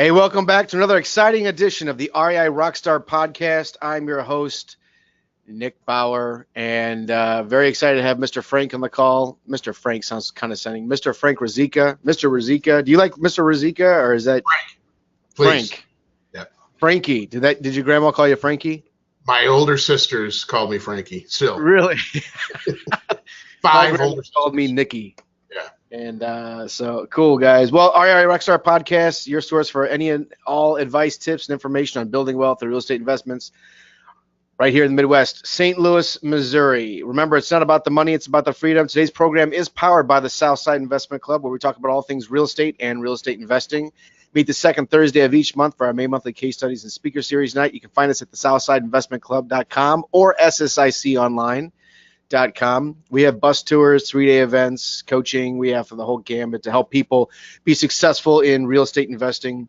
Hey, welcome back to another exciting edition of the REI RockStar podcast. I'm your host, Nick Bauer, and very excited to have Mr. Frank on the call. Mr. Frank sounds condescending. Mr. Frank Ruzicka. Mr. Ruzicka. Do you like Mr. Ruzicka, or is that Frank? Please. Frank? Yeah. Frankie. Did your grandma call you Frankie? My older sisters called me Frankie. Still. Really? Five older sisters called me Nikki. Yeah. And so cool, guys. Well, REI RockStar podcast, your source for any and all advice, tips, and information on building wealth and real estate investments. Right here in the Midwest, St. Louis, Missouri. Remember, it's not about the money, it's about the freedom. Today's program is powered by the Southside Investment Club, where we talk about all things real estate and real estate investing. Meet the second Thursday of each month for our May monthly case studies and speaker series night. You can find us at the southsideinvestmentclub.com or ssiconline.com. We have bus tours, 3-day events, coaching. We have for the whole gambit to help people be successful in real estate investing.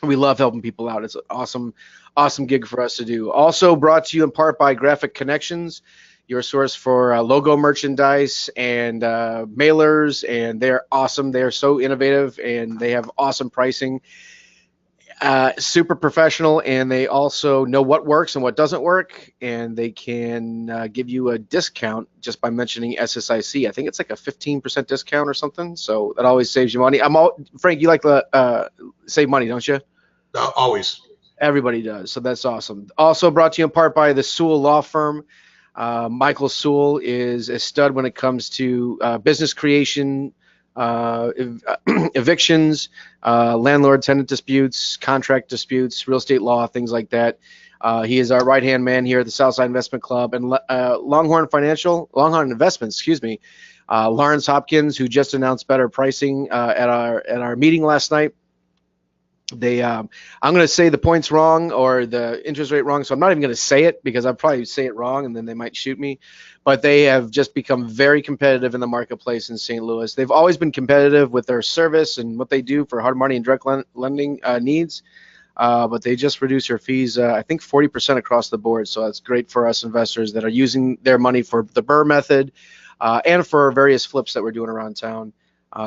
We love helping people out. It's an awesome gig for us to do. Also brought to you in part by Graphic Connections, your source for logo merchandise and mailers, and they're awesome. They're so innovative, and they have awesome pricing. Super professional, and they also know what works and what doesn't work, and they can give you a discount just by mentioning SSIC. I think it's like a 15% discount or something, so that always saves you money. Frank, you like to save money, don't you? Always. Everybody does, so that's awesome. Also brought to you in part by the Sewell Law Firm. Michael Sewell is a stud when it comes to business creation, evictions, landlord-tenant disputes, contract disputes, real estate law, things like that. He is our right-hand man here at the Southside Investment Club, and Longhorn Investments, Lawrence Hopkins, who just announced better pricing at our meeting last night. I'm going to say the points wrong or the interest rate wrong, so I'm not even going to say it because I'll probably say it wrong and then they might shoot me. But they have just become very competitive in the marketplace in St. Louis. They've always been competitive with their service and what they do for hard money and direct lending needs, but they just reduced their fees, I think 40% across the board. So that's great for us investors that are using their money for the BRRRR method and for various flips that we're doing around town.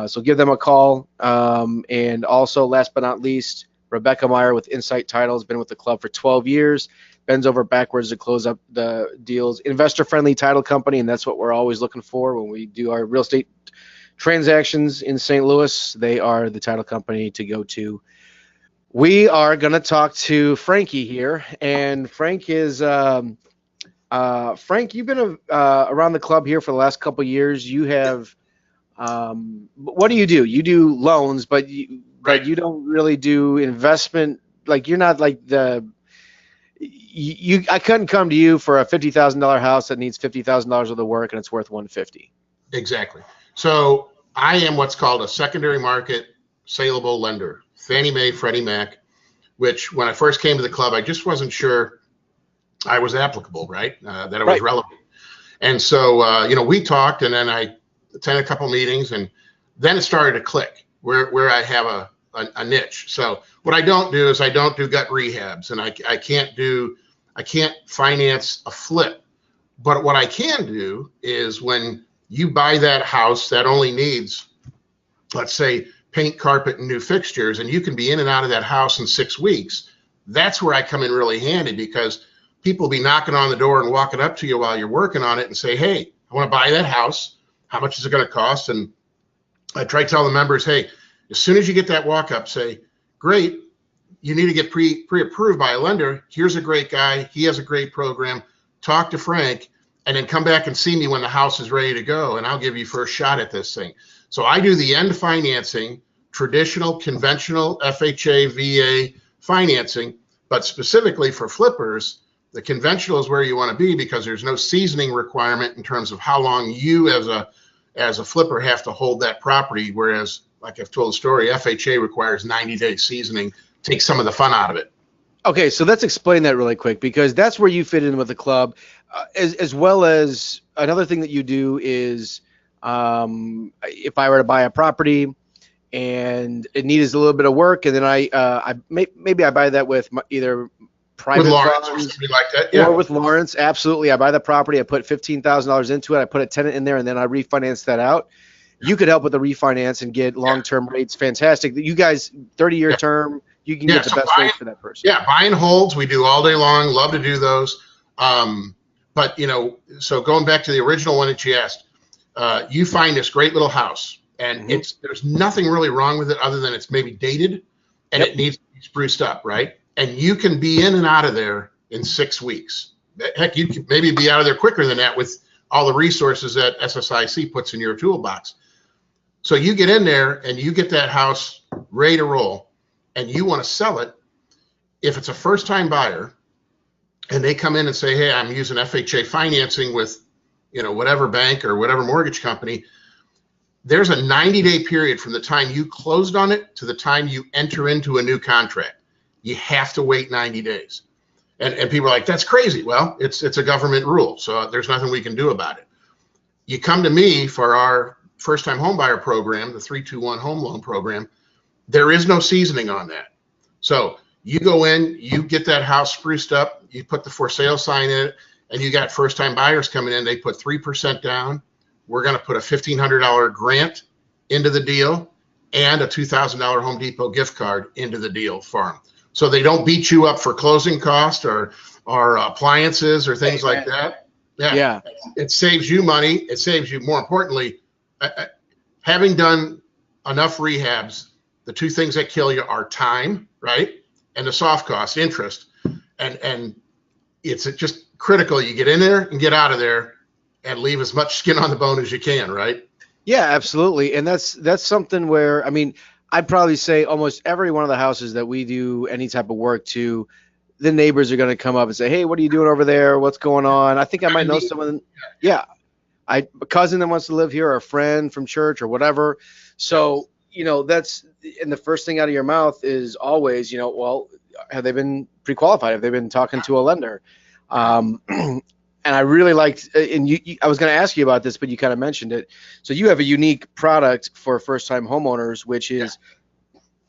So give them a call. And also, last but not least, Rebecca Meyer with Insight Title has been with the club for 12 years, bends over backwards to close up the deals. Investor-friendly title company, and that's what we're always looking for when we do our real estate transactions in St. Louis. They are the title company to go to. We are going to talk to Frankie here, and Frank is Frank, you've been around the club here for the last couple of years. You have what do? You do loans, but you don't really do investment. Like, you're not like I couldn't come to you for a $50,000 house that needs $50,000 worth of work and it's worth $150. Exactly. So I am what's called a secondary market saleable lender, Fannie Mae, Freddie Mac, which when I first came to the club, I just wasn't sure I was applicable, right? That it was relevant. And so, we talked, and then I attended a couple meetings, and then it started to click where I have a niche. So what I don't do is I don't do gut rehabs, and I can't finance a flip. But what I can do is when you buy that house that only needs, let's say, paint, carpet, and new fixtures, and you can be in and out of that house in 6 weeks, that's where I come in really handy, because people will be knocking on the door and walking up to you while you're working on it and say, hey, I want to buy that house. How much is it going to cost? And I try to tell the members, hey, as soon as you get that walk up, say, great, you need to get pre-approved by a lender. Here's a great guy. He has a great program. Talk to Frank, and then come back and see me when the house is ready to go, and I'll give you first shot at this thing. So I do the end financing, traditional, conventional FHA, VA financing, but specifically for flippers, the conventional is where you want to be, because there's no seasoning requirement in terms of how long you as a flipper have to hold that property, whereas, like I've told the story, FHA requires 90-day seasoning, takes some of the fun out of it. Okay, so let's explain that really quick, because that's where you fit in with the club, as well as another thing that you do is if I were to buy a property and it needs a little bit of work, and then maybe I buy that with either private with Lawrence funds, or somebody like that, yeah. Or with Lawrence, absolutely. I buy the property, I put $15,000 into it, I put a tenant in there, and then I refinance that out. You could help with the refinance and get long-term rates. Fantastic. You guys, 30-year term, you can Yeah, get the so best rate for that person. yeah, buy and holds, we do all day long. Love to do those. But so going back to the original one that you asked, you find this great little house, and there's nothing really wrong with it other than it's maybe dated, and it needs to be spruced up, right? And you can be in and out of there in 6 weeks. Heck, you could maybe be out of there quicker than that with all the resources that SSIC puts in your toolbox. So you get in there and you get that house ready to roll, and you want to sell it. If it's a first-time buyer and they come in and say, hey, I'm using FHA financing with whatever bank or whatever mortgage company, there's a 90-day period from the time you closed on it to the time you enter into a new contract. You have to wait 90 days. And people are like, that's crazy. Well, it's a government rule, so there's nothing we can do about it. You come to me for our first-time home buyer program, the 321 home loan program. There is no seasoning on that. So you go in, you get that house spruced up, you put the for sale sign in it, and you got first-time buyers coming in. They put 3% down. We're going to put a $1,500 grant into the deal and a $2,000 Home Depot gift card into the deal for them. So they don't beat you up for closing costs or appliances or things like that. Yeah. It saves you money. It saves you, more importantly, having done enough rehabs, the two things that kill you are time, right? And the soft cost, interest. And it's just critical. You get in there and get out of there and leave as much skin on the bone as you can, right? Yeah, absolutely. And that's something where, I mean, I'd probably say almost every one of the houses that we do any type of work to, the neighbors are going to come up and say, hey, what are you doing over there? What's going on? I think I might know someone. Yeah. A cousin that wants to live here, or a friend from church or whatever. So, that's, and the first thing out of your mouth is always, well, have they been pre-qualified? Have they been talking to a lender? And I really liked, and I was going to ask you about this, but you kind of mentioned it. So you have a unique product for first-time homeowners, which is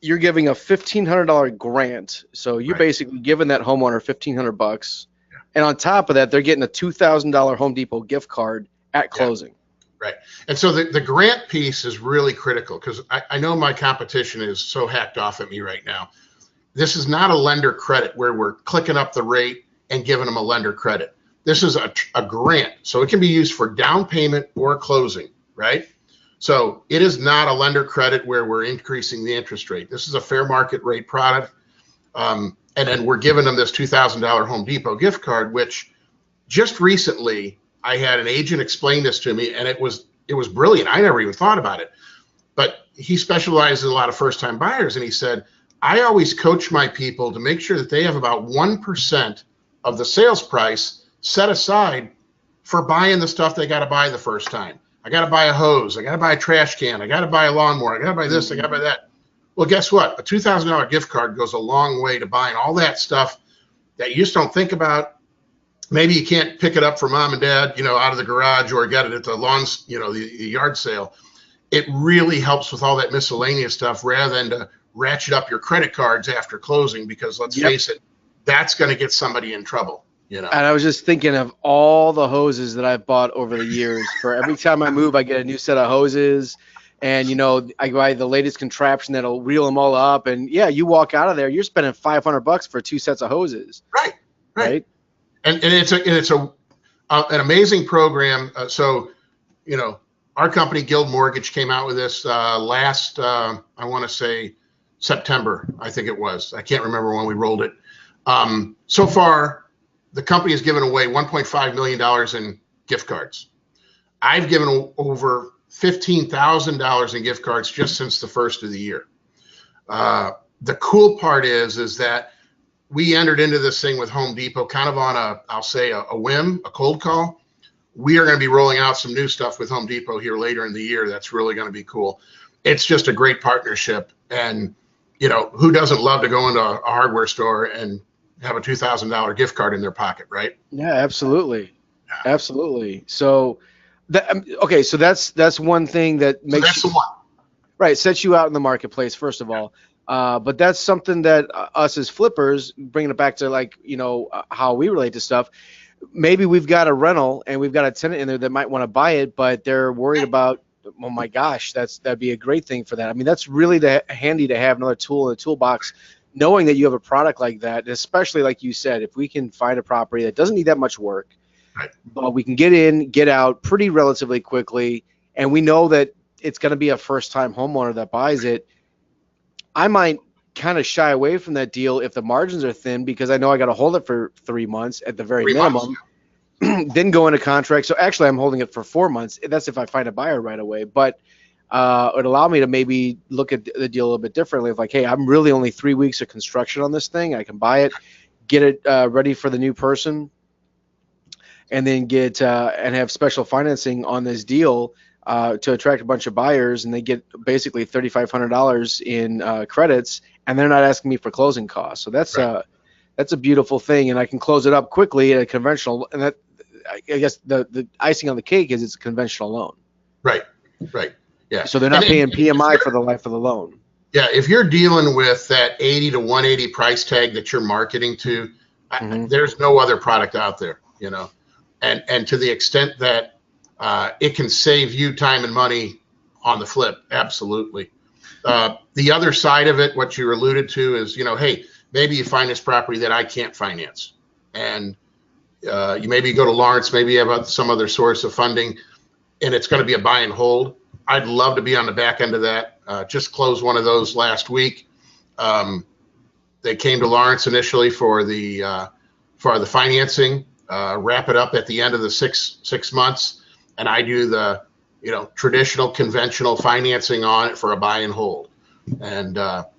you're giving a $1,500 grant. So you're basically giving that homeowner $1,500, and on top of that, they're getting a $2,000 Home Depot gift card at closing. Right. And so the grant piece is really critical, because I know my competition is so hacked off at me right now. This is not a lender credit where we're clicking up the rate and giving them a lender credit. This is a grant, so it can be used for down payment or closing, right? So it is not a lender credit where we're increasing the interest rate. This is a fair market rate product. And then we're giving them this $2,000 Home Depot gift card, which just recently I had an agent explain this to me, and it was brilliant. I never even thought about it. But he specializes in a lot of first-time buyers, and he said, I always coach my people to make sure that they have about 1% of the sales price set aside for buying the stuff they got to buy the first time. I got to buy a hose. I got to buy a trash can. I got to buy a lawnmower. I got to buy this. I got to buy that. Well, guess what? A $2,000 gift card goes a long way to buying all that stuff that you just don't think about. Maybe you can't pick it up for mom and dad, out of the garage, or get it at the lawns, the yard sale. It really helps with all that miscellaneous stuff rather than to ratchet up your credit cards after closing, because let's face it, that's going to get somebody in trouble. And I was just thinking of all the hoses that I've bought over the years. For every time I move, I get a new set of hoses, and I buy the latest contraption that'll reel them all up. And you walk out of there, you're spending $500 for 2 sets of hoses. Right. And it's an amazing program. So our company Guild Mortgage came out with this last I want to say September, I think it was. I can't remember when we rolled it. So far, the company has given away $1.5 million in gift cards. I've given over $15,000 in gift cards just since the first of the year. The cool part is that we entered into this thing with Home Depot kind of on a whim, a cold call. We are going to be rolling out some new stuff with Home Depot here later in the year. That's really going to be cool. It's just a great partnership. And, who doesn't love to go into a hardware store and have a $2,000 gift card in their pocket, right? Yeah, absolutely. Absolutely. So so that's one thing that makes that's the one. Right, sets you out in the marketplace, first of all. But that's something that us as flippers, bringing it back to how we relate to stuff, maybe we've got a rental and we've got a tenant in there that might want to buy it, but they're worried about, oh my gosh, that'd be a great thing for that. I mean, that's really handy to have another tool in the toolbox, knowing that you have a product like that, and especially like you said, if we can find a property that doesn't need that much work, Right. but we can get in, get out pretty relatively quickly, and we know that it's going to be a first-time homeowner that buys it, I might kind of shy away from that deal if the margins are thin, because I know I got to hold it for 3 months at the very 3 minimum, months. then go into contract. So actually, I'm holding it for 4 months. That's if I find a buyer right away. But it would allow me to maybe look at the deal a little bit differently. Of like, hey, I'm really only 3 weeks of construction on this thing. I can buy it, get it ready for the new person, and then get and have special financing on this deal to attract a bunch of buyers, and they get basically $3,500 in credits, and they're not asking me for closing costs. So that's that's a beautiful thing, and I can close it up quickly at a conventional. And that, I guess, the icing on the cake is it's a conventional loan. Right. Yeah. So they're not paying PMI for the life of the loan. Yeah, if you're dealing with that 80 to 180 price tag that you're marketing to, there's no other product out there, you know. And to the extent that it can save you time and money on the flip, absolutely. The other side of it, what you alluded to, is, you know, hey, maybe you find this property that I can't finance, and you maybe go to Lawrence, maybe you have some other source of funding, and it's going to be a buy and hold. I'd love to be on the back end of that. Just closed one of those last week. They came to Lawrence initially for the financing, wrap it up at the end of the six months, and I do the, you know, traditional conventional financing on it for a buy and hold, and that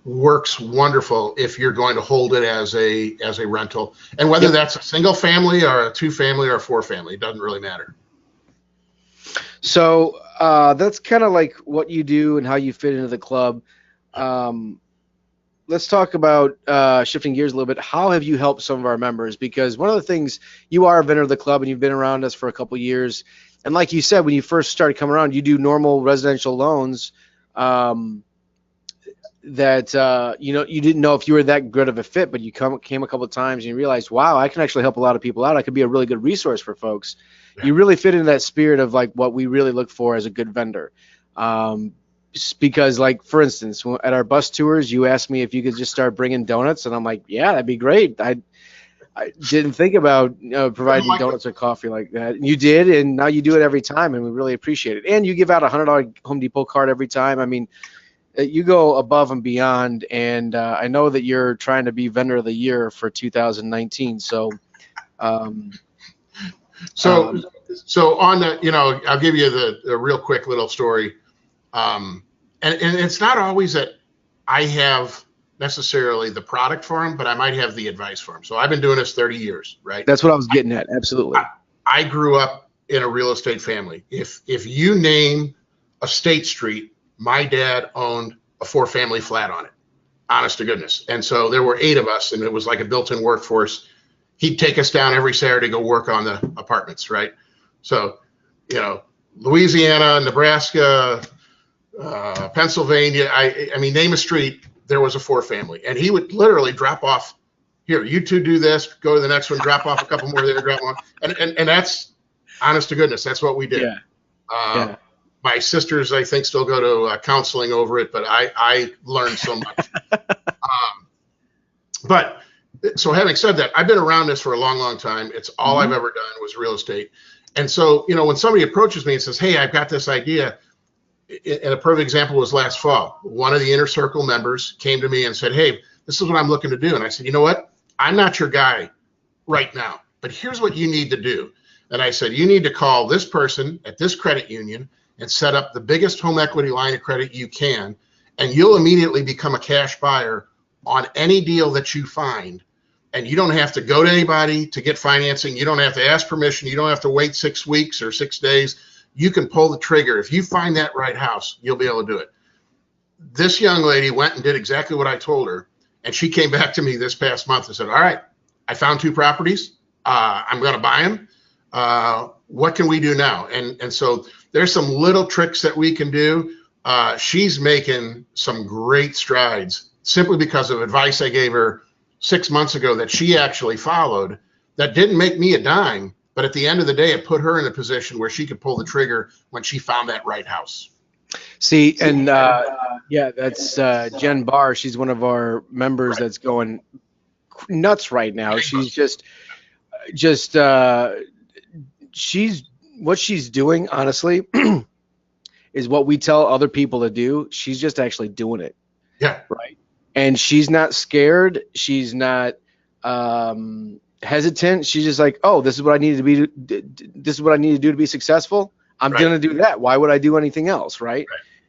works wonderful if you're going to hold it as a rental, and whether that's a single family or a 2-family or a 4-family, it doesn't really matter. So that's kind of like what you do and how you fit into the club. Let's talk about shifting gears a little bit. How have you helped some of our members? Because one of the things, you are a vendor of the club and you've been around us for a couple years. And like you said, when you first started coming around, you do normal residential loans that, you know, you didn't know if you were that good of a fit, but you came a couple of times and you realized, wow, I can actually help a lot of people out. I could be a really good resource for folks. Yeah. You really fit into that spirit of like what we really look for as a good vendor. Because, like, for instance, at our bus tours, you asked me if you could just start bringing donuts, and I'm like, yeah, that'd be great. I didn't think about providing donuts or coffee like that. And you did, and now you do it every time, and we really appreciate it. And you give out a $100 Home Depot card every time. I mean, you go above and beyond, and I know that you're trying to be Vendor of the Year for 2019. So on the, you know, I'll give you the real quick little story. And it's not always that I have necessarily the product for them, but I might have the advice for them. So I've been doing this 30 years, right? That's what I was getting at. Absolutely. I grew up in a real estate family. If you name a state street, my dad owned a 4-family flat on it, honest to goodness. And so there were 8 of us, and it was like a built-in workforce. He'd take us down every Saturday to go work on the apartments, right? So, you know, Louisiana, Nebraska, Pennsylvania, I mean, name a street, there was a 4-family, and he would literally drop off, here, you two do this, go to the next one, drop off a couple more there, drop one, and that's, honest to goodness, that's what we did. Yeah. My sisters, I think, still go to counseling over it, but I learned so much. But so having said that, I've been around this for a long, long time. It's all I've ever done was real estate. And so, you know, when somebody approaches me and says, hey, I've got this idea, and a perfect example was last fall. One of the Inner Circle members came to me and said, hey, this is what I'm looking to do. And I said, you know what? I'm not your guy right now, but here's what you need to do. And I said, you need to call this person at this credit union and set up the biggest home equity line of credit you can, and you'll immediately become a cash buyer on any deal that you find. And you don't have to go to anybody to get financing. You don't have to ask permission. You don't have to wait 6 weeks or 6 days. You can pull the trigger. If you find that right house, you'll be able to do it. This young lady went and did exactly what I told her. And she came back to me this past month and said, all right, I found 2 properties. I'm going to buy them. What can we do now? And so there's some little tricks that we can do. She's making some great strides simply because of advice I gave her 6 months ago that she actually followed, that didn't make me a dime, but at the end of the day, it put her in a position where she could pull the trigger when she found that right house. See, and yeah, that's Jen Barr. She's one of our members that's going nuts right now. She's just she's what she's doing, honestly, is what we tell other people to do. She's just actually doing it. Yeah. Right. And she's not scared. She's not hesitant. She's just like, oh, this is what I need to be. This is what I need to do to be successful. I'm going to do that. Why would I do anything else? Right.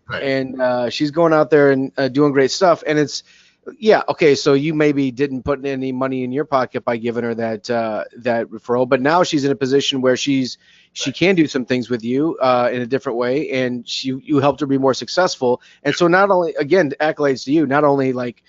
Right. And she's going out there and doing great stuff. And it's, yeah, okay, so you maybe didn't put any money in your pocket by giving her that referral, but now she's in a position where she can do some things with you in a different way, and you helped her be more successful. And so not only, again, accolades to you, not only like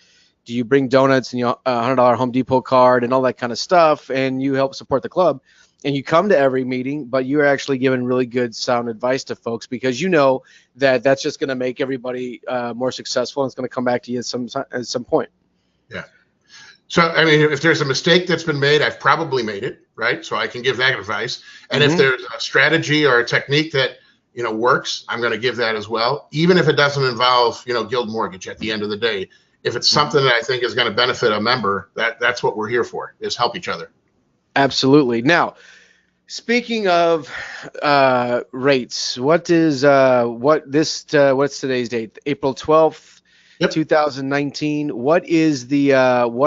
do you bring donuts and $100 Home Depot card and all that kind of stuff, and you help support the club, and you come to every meeting, but you're actually giving really good sound advice to folks because you know that that's just going to make everybody more successful, and it's going to come back to you at some point. Yeah. So, I mean, if there's a mistake that's been made, I've probably made it, right? So I can give that advice. And if there's a strategy or a technique that, works, I'm going to give that as well, even if it doesn't involve, Guild Mortgage at the end of the day. If it's something that I think is going to benefit a member, that's what we're here for, is help each other. Absolutely. Now, speaking of rates, what's today's date? April 12th, 2019. What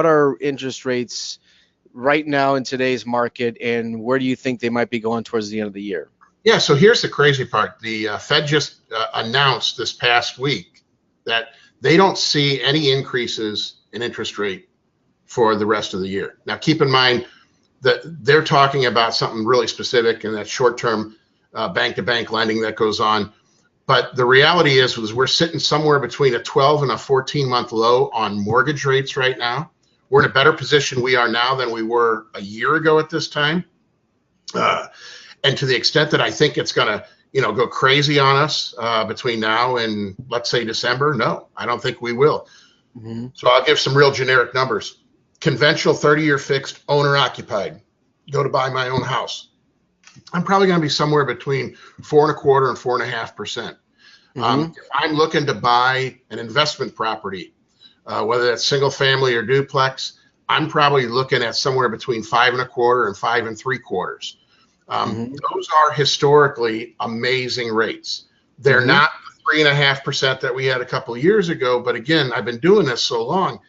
are interest rates right now in today's market, and where do you think they might be going towards the end of the year? Yeah, so here's the crazy part. The Fed just announced this past week that they don't see any increases in interest rate for the rest of the year. Now, keep in mind that they're talking about something really specific, and that short-term bank-to-bank lending that goes on. But the reality is we're sitting somewhere between a 12 and a 14-month low on mortgage rates right now. We're in a better position we are now than we were a year ago at this time. And to the extent that I think it's going to, go crazy on us between now and, let's say, December, no, I don't think we will. So I'll give some real generic numbers. Conventional 30-year fixed, owner occupied, go to buy my own house, I'm probably going to be somewhere between 4.25% and 4.5%. If I'm looking to buy an investment property, whether that's single family or duplex, I'm probably looking at somewhere between 5.25% and 5.75%. Those are historically amazing rates. They're not the 3.5% that we had a couple of years ago, but again, I've been doing this so long.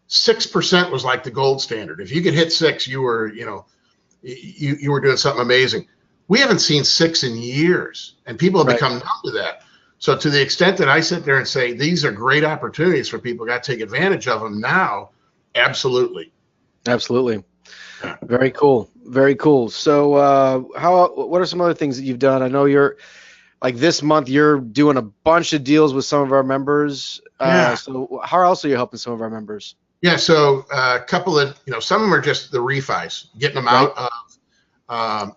6% was like the gold standard. If you could hit 6, you were, you were doing something amazing. We haven't seen 6 in years, and people have become numb to that. So to the extent that I sit there and say these are great opportunities for people, got to take advantage of them now, absolutely. Absolutely. Yeah. Very cool. Very cool. So what are some other things that you've done? I know you're like this month you're doing a bunch of deals with some of our members. So how else are you helping some of our members? Yeah, so a couple of, some of them are just the refis, getting them out of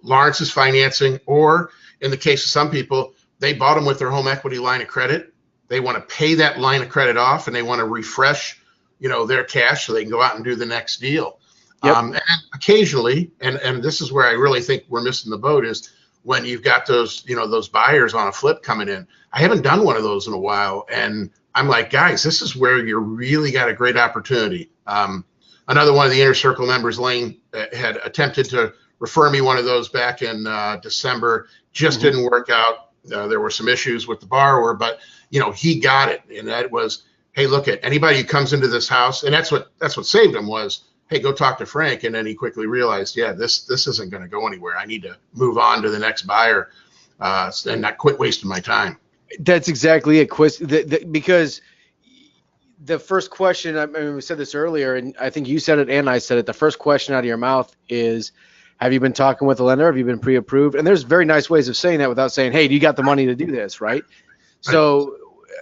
Lawrence's financing, or in the case of some people, they bought them with their home equity line of credit. They want to pay that line of credit off, and they want to refresh, their cash so they can go out and do the next deal. And occasionally, and this is where I really think we're missing the boat, is when you've got those, those buyers on a flip coming in. I haven't done one of those in a while, and I'm like, guys, this is where you really got a great opportunity. Another one of the Inner Circle members, Lane, had attempted to refer me one of those back in December. Just didn't work out. There were some issues with the borrower, but he got it, and that was, hey, look, at anybody who comes into this house, and that's what saved him was, hey, go talk to Frank. And then he quickly realized, yeah, this isn't going to go anywhere. I need to move on to the next buyer and not quit wasting my time. That's exactly it, because the first question, I mean, we said this earlier, and I think you said it and I said it, the first question out of your mouth is, have you been talking with a lender? Have you been pre-approved? And there's very nice ways of saying that without saying, hey, do you got the money to do this, right? So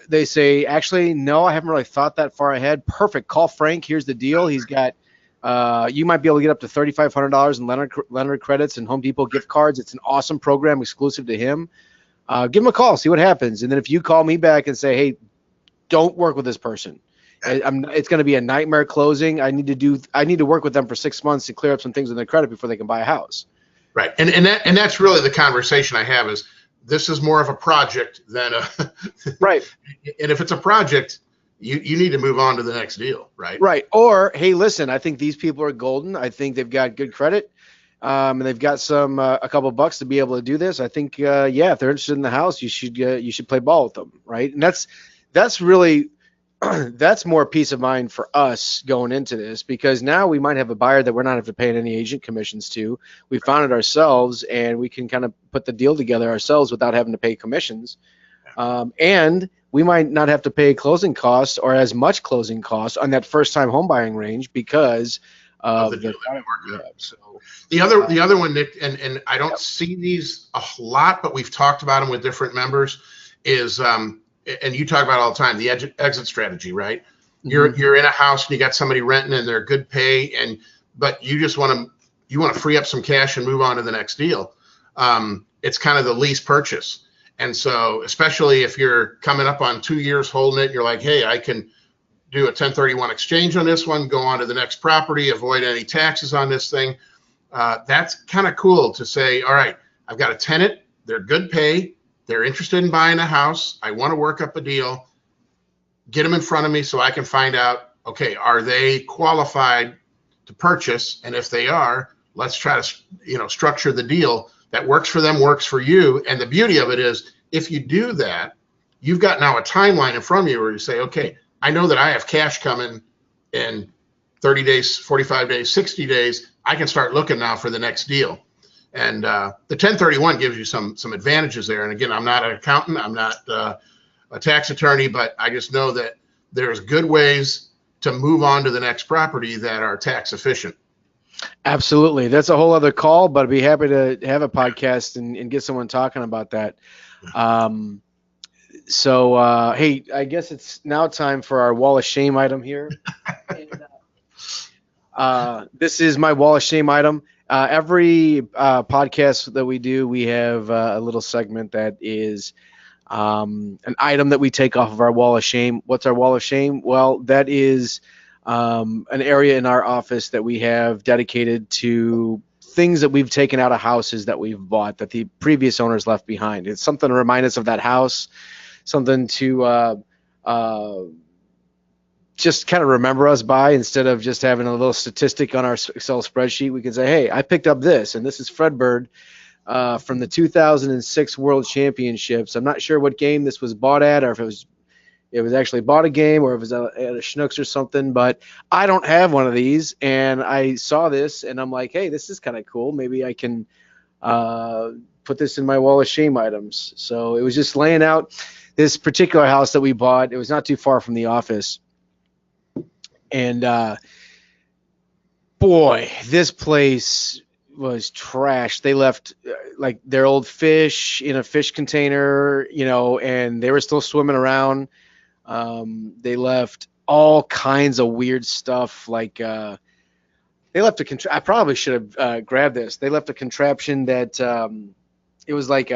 they say, actually, no, I haven't really thought that far ahead. Perfect. Call Frank. Here's the deal. He's got you might be able to get up to $3,500 in lender credits and Home Depot gift cards. It's an awesome program exclusive to him. Give him a call, see what happens. And then if you call me back and say, hey, don't work with this person. It's going to be a nightmare closing. I need to work with them for 6 months to clear up some things in their credit before they can buy a house. Right. And that's really the conversation I have is, this is more of a project than a right. And if it's a project, you need to move on to the next deal, right? Right. Or, hey, listen, I think these people are golden. I think they've got good credit, and they've got a couple bucks to be able to do this. I think, yeah, if they're interested in the house, you should play ball with them, right? And that's really that's more peace of mind for us going into this, because now we might have a buyer that we're not have to pay any agent commissions to. We found it ourselves, and we can kind of put the deal together ourselves without having to pay commissions. And we might not have to pay closing costs or as much closing costs on that first time home buying range because of the deal that we work. So the other one, Nick, and I don't see these a lot, but we've talked about them with different members, is and you talk about it all the time, the exit strategy, right? Mm-hmm. You're in a house and you got somebody renting and they're good pay, but you just want to free up some cash and move on to the next deal. It's kind of the lease purchase. And so, especially if you're coming up on 2 years holding it, you're like, hey, I can do a 1031 exchange on this one, go on to the next property, avoid any taxes on this thing. That's kind of cool to say, all right, I've got a tenant, they're good pay, they're interested in buying a house, I want to work up a deal, get them in front of me so I can find out, okay, are they qualified to purchase? And if they are, let's try to, structure the deal that works for them, works for you. And the beauty of it is, if you do that, you've got now a timeline in front of you where you say, okay, I know that I have cash coming in 30 days, 45 days, 60 days. I can start looking now for the next deal. And the 1031 gives you some advantages there. And again, I'm not an accountant, I'm not a tax attorney, but I just know that there's good ways to move on to the next property that are tax efficient. Absolutely. That's a whole other call, but I'd be happy to have a podcast and get someone talking about that. So, hey, I guess it's now time for our wall of shame item here. And, this is my wall of shame item. Every podcast that we do, we have a little segment that is an item that we take off of our wall of shame. What's our wall of shame? Well, that is an area in our office that we have dedicated to things that we've taken out of houses that we've bought that the previous owners left behind. It's something to remind us of that house, something to just kind of remember us by, instead of just having a little statistic on our Excel spreadsheet. We can say, hey, I picked up this, and this is Fred Bird from the 2006 World Championships. I'm not sure what game this was bought at, or if it was actually bought a game, or if it was at a Schnucks or something, but I don't have one of these, and I saw this, and I'm like, hey, this is kind of cool. Maybe I can put this in my wall of shame items. So it was just laying out this particular house that we bought. It was not too far from the office, and boy, this place was trash. They left like their old fish in a fish container, and they were still swimming around. They left all kinds of weird stuff, like they left I probably should have grabbed this. They left a contraption that it was like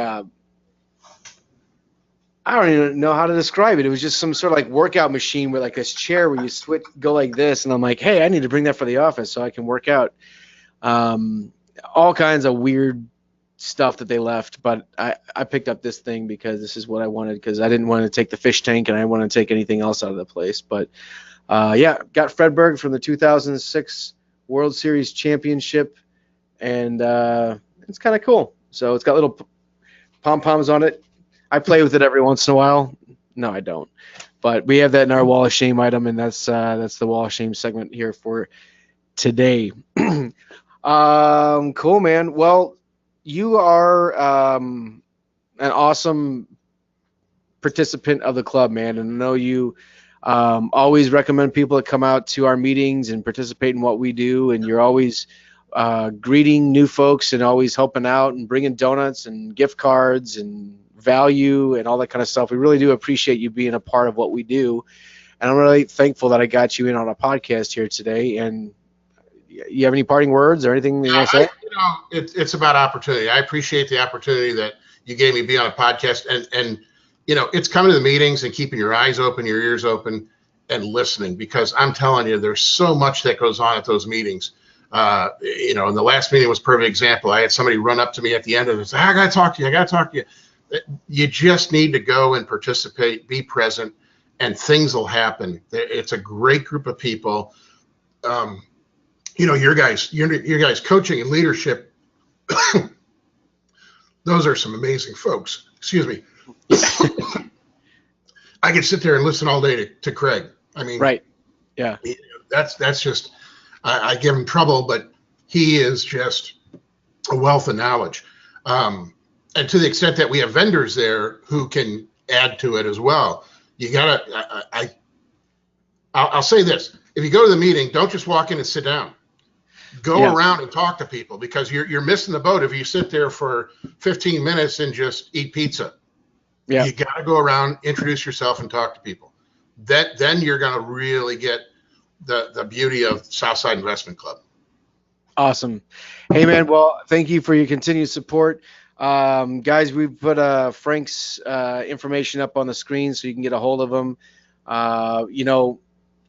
I don't even know how to describe it. It was just some sort of like workout machine with like this chair where you go like this, and I'm like, hey, I need to bring that for the office so I can work out. All kinds of weird stuff that they left, but I picked up this thing because this is what I wanted, because I didn't want to take the fish tank and I didn't want to take anything else out of the place. But yeah, got Fredberg from the 2006 World Series Championship, and it's kind of cool. So it's got little pom-poms on it. I play with it every once in a while. No, I don't. But we have that in our wall of shame item, and that's the wall of shame segment here for today. Cool, man. Well, you are an awesome participant of the club, man, and I know you always recommend people to come out to our meetings and participate in what we do, and you're always greeting new folks and always helping out and bringing donuts and gift cards and value and all that kind of stuff. We really do appreciate you being a part of what we do, and I'm really thankful that I got you in on a podcast here today. And you have any parting words or anything you want to say? It's about opportunity. I appreciate the opportunity that you gave me to be on a podcast, and it's coming to the meetings and keeping your eyes open, your ears open, and listening, because I'm telling you, there's so much that goes on at those meetings. And the last meeting was a perfect example. I had somebody run up to me at the end of it and say, I got to talk to you. You just need to go and participate, be present, and things will happen. It's a great group of people. Your guys coaching and leadership, those are some amazing folks. Excuse me. I could sit there and listen all day to Craig. I mean, right. Yeah. That's just, I give him trouble, but he is just a wealth of knowledge. And to the extent that we have vendors there who can add to it as well, you gotta, I'll say this. If you go to the meeting, don't just walk in and sit down. Go around and talk to people, because you're missing the boat if you sit there for 15 minutes and just eat pizza. Yeah. You got to go around, introduce yourself, and talk to people. Then you're going to really get the beauty of Southside Investment Club. Awesome. Hey, man, well, thank you for your continued support. Guys, we've put Frank's information up on the screen so you can get a hold of him.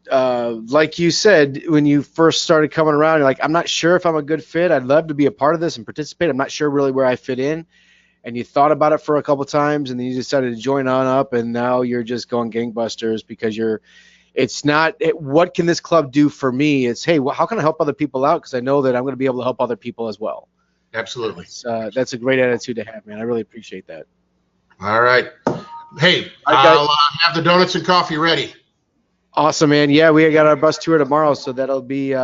Like you said, when you first started coming around, you're like, I'm not sure if I'm a good fit. I'd love to be a part of this and participate. I'm not sure really where I fit in. And you thought about it for a couple times, and then you decided to join on up, and now you're just going gangbusters because it's not, what can this club do for me? It's, hey, how can I help other people out? Because I know that I'm going to be able to help other people as well. Absolutely. That's a great attitude to have, man. I really appreciate that. All right. Hey, I'll have the donuts and coffee ready. Awesome, man. Yeah, we got our bus tour tomorrow, so that'll be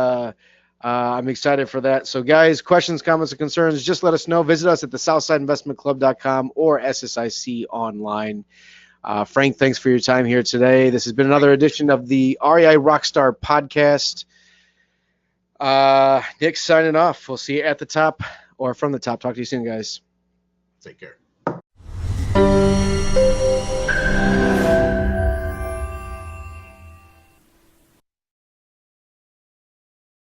I'm excited for that. So, guys, questions, comments, and concerns, just let us know. Visit us at the southsideinvestmentclub.com or SSIC online. Frank, thanks for your time here today. This has been another edition of the REI RockStar podcast. Nick signing off. We'll see you at the top or from the top. Talk to you soon, guys. Take care.